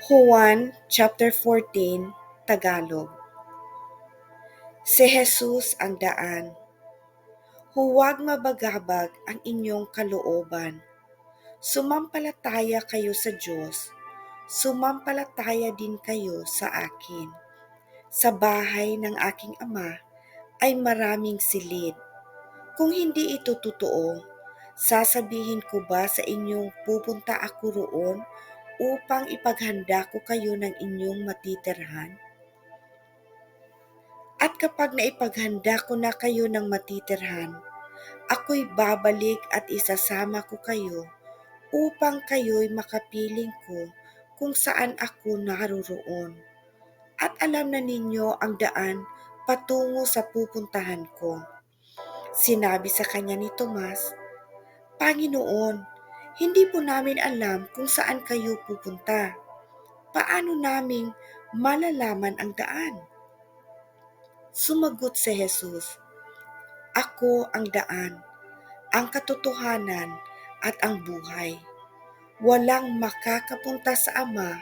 Juan chapter 14, Tagalog. Si Jesus ang daan. Huwag mabagabag ang inyong kalooban. Sumampalataya kayo sa Diyos. Sumampalataya din kayo sa akin. Sa bahay ng aking Ama ay maraming silid. Kung hindi ito totoo, sasabihin ko ba sa inyong pupunta ako roon upang ipaghanda ko kayo ng inyong matitirhan? At kapag naipaghanda ko na kayo ng matitirhan, ako'y babalik at isasama ko kayo upang kayo'y makapiling ko kung saan ako naroroon. At alam na ninyo ang daan patungo sa pupuntahan ko. Sinabi sa kanya ni Tomas, Panginoon, hindi po namin alam kung saan kayo pupunta. Paano naming malalaman ang daan? Sumagot si Jesus, Ako ang daan, ang katotohanan at ang buhay. Walang makakapunta sa Ama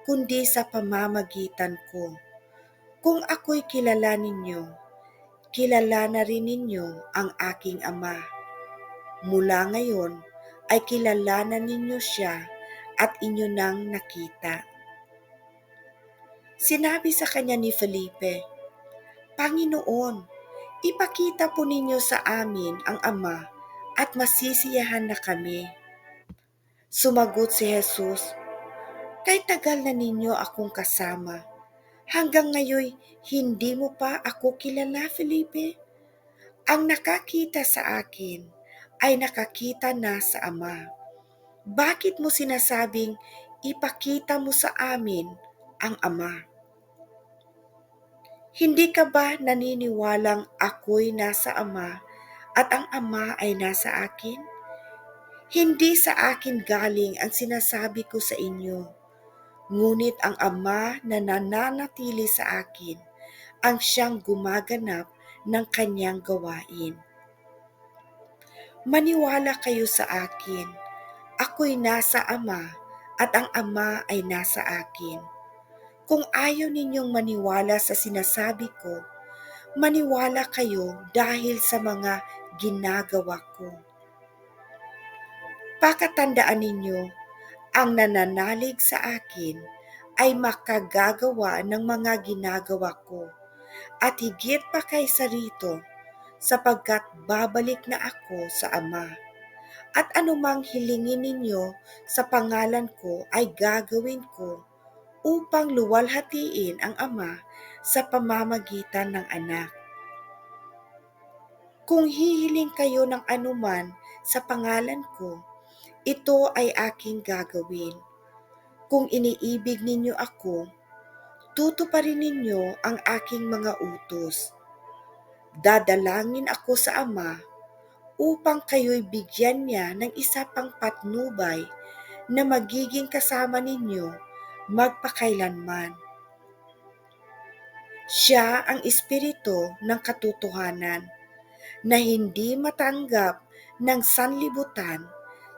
kundi sa pamamagitan ko. Kung ako'y kilala ninyo, kilala na rin ninyo ang aking Ama. Mula ngayon ay kilala na ninyo siya at inyo nang nakita. Sinabi sa kanya ni Felipe, Panginoon, ipakita po ninyo sa amin ang Ama at masisiyahan na kami. Sumagot si Jesus, Kay tagal na ninyo akong kasama. Hanggang ngayon hindi mo pa ako kilala, Felipe? Ang nakakita sa akin ay nakakita na sa Ama. Bakit mo sinasabing ipakita mo sa amin ang Ama? Hindi ka ba naniniwalang ako'y nasa Ama at ang Ama ay nasa akin? Hindi sa akin galing ang sinasabi ko sa inyo, ngunit ang Ama na nananatili sa akin ang siyang gumaganap ng kanyang gawain. Maniwala kayo sa akin, ako'y nasa Ama at ang Ama ay nasa akin. Kung ayaw ninyong maniwala sa sinasabi ko, maniwala kayo dahil sa mga ginagawa ko. Pakatandaan ninyo, ang nananalig sa akin ay makagagawa ng mga ginagawa ko at higit pa kaysa rito sapagkat babalik na ako sa Ama. At anumang hilingin ninyo sa pangalan ko ay gagawin ko upang luwalhatiin ang Ama sa pamamagitan ng Anak. Kung hihiling kayo ng anuman sa pangalan ko, ito ay aking gagawin. Kung iniibig ninyo ako, tutuparin ninyo ang aking mga utos. Dadalangin ako sa Ama upang kayo'y bigyan niya ng isa pang patnubay na magiging kasama ninyo magpakailanman. Siya ang Espiritu ng katotohanan na hindi matanggap ng sanlibutan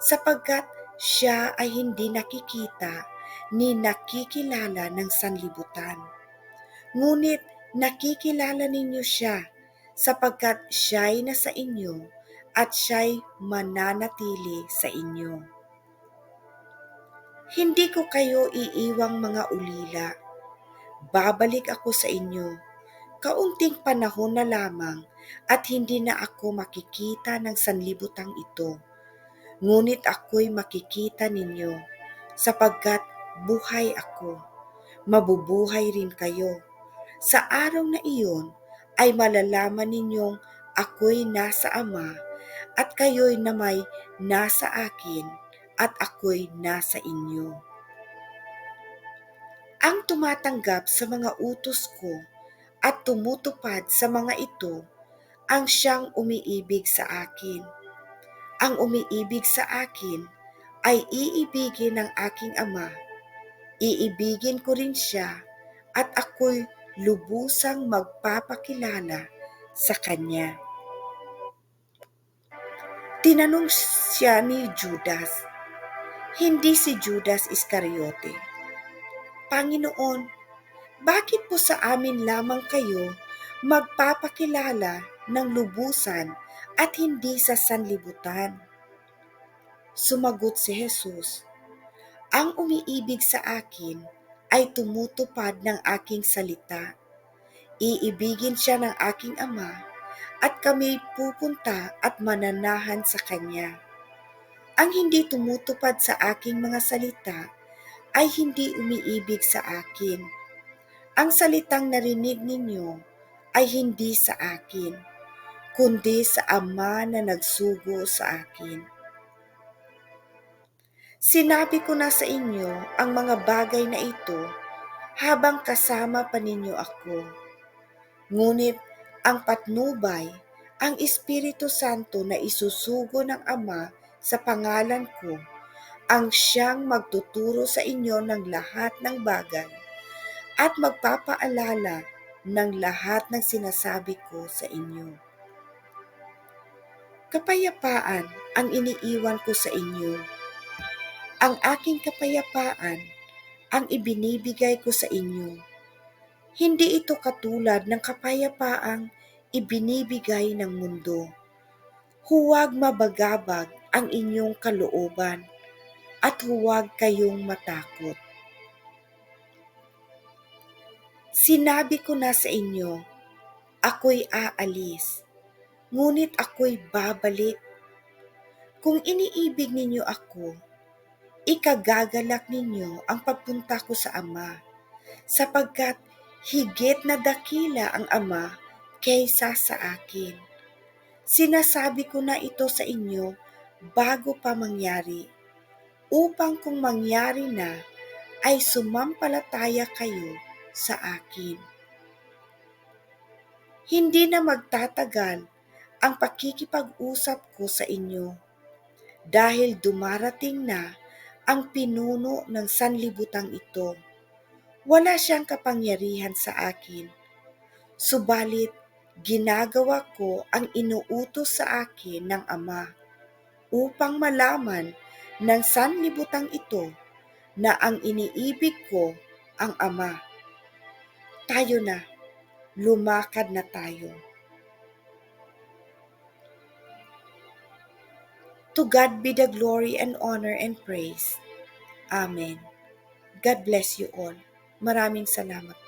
sapagkat siya ay hindi nakikita ni nakikilala ng sanlibutan. Ngunit nakikilala ninyo siya sapagkat siya'y nasa inyo at siya'y mananatili sa inyo. Hindi ko kayo iiwang mga ulila. Babalik ako sa inyo. Kaunting panahon na lamang at hindi na ako makikita ng sanlibutang ito. Ngunit ako'y makikita ninyo, sapagkat buhay ako. Mabubuhay rin kayo. Sa araw na iyon ay malalaman ninyong ako'y nasa Ama at kayo'y na may nasa akin at ako'y nasa inyo. Ang tumatanggap sa mga utos ko at tumutupad sa mga ito, ang siyang umiibig sa akin. Ang umiibig sa akin ay iibigin ng aking Ama. Iibigin ko rin siya at ako'y lubusang magpapakilala sa kanya. Tinanong siya ni Judas, hindi si Judas Iscariote, Panginoon, bakit po sa amin lamang kayo magpapakilala ng lubusan at hindi sa sanlibutan? Sumagot si Jesus, ang umiibig sa akin ay tumutupad ng aking salita. Iibigin siya ng aking Ama at kami pupunta at mananahan sa Kanya. Ang hindi tumutupad sa aking mga salita ay hindi umiibig sa akin. Ang salitang narinig ninyo ay hindi sa akin, kundi sa Ama na nagsugo sa akin. Sinabi ko na sa inyo ang mga bagay na ito habang kasama pa ninyo ako. Ngunit ang patnubay, ang Espiritu Santo na isusugo ng Ama sa pangalan ko, ang siyang magtuturo sa inyo ng lahat ng bagay at magpapaalala ng lahat ng sinasabi ko sa inyo. Kapayapaan ang iniiwan ko sa inyo. Ang aking kapayapaan ang ibinibigay ko sa inyo. Hindi ito katulad ng kapayapaang ibinibigay ng mundo. Huwag mabagabag ang inyong kalooban at huwag kayong matakot. Sinabi ko na sa inyo, ako'y aalis, ngunit ako'y babalik. Kung iniibig ninyo ako, ikagagalak ninyo ang pagpunta ko sa Ama, sapagkat higit na dakila ang Ama kaysa sa akin. Sinasabi ko na ito sa inyo bago pa mangyari, upang kung mangyari na, ay sumampalataya kayo sa akin. Hindi na magtatagal ang pakikipag-usap ko sa inyo, dahil dumarating na ang pinuno ng sanlibutang ito. Wala siyang kapangyarihan sa akin, subalit ginagawa ko ang inuutos sa akin ng Ama, upang malaman ng sanlibutang ito na ang iniibig ko ang Ama. Tayo na, lumakad na tayo. To God be the glory and honor and praise. Amen. God bless you all. Maraming salamat.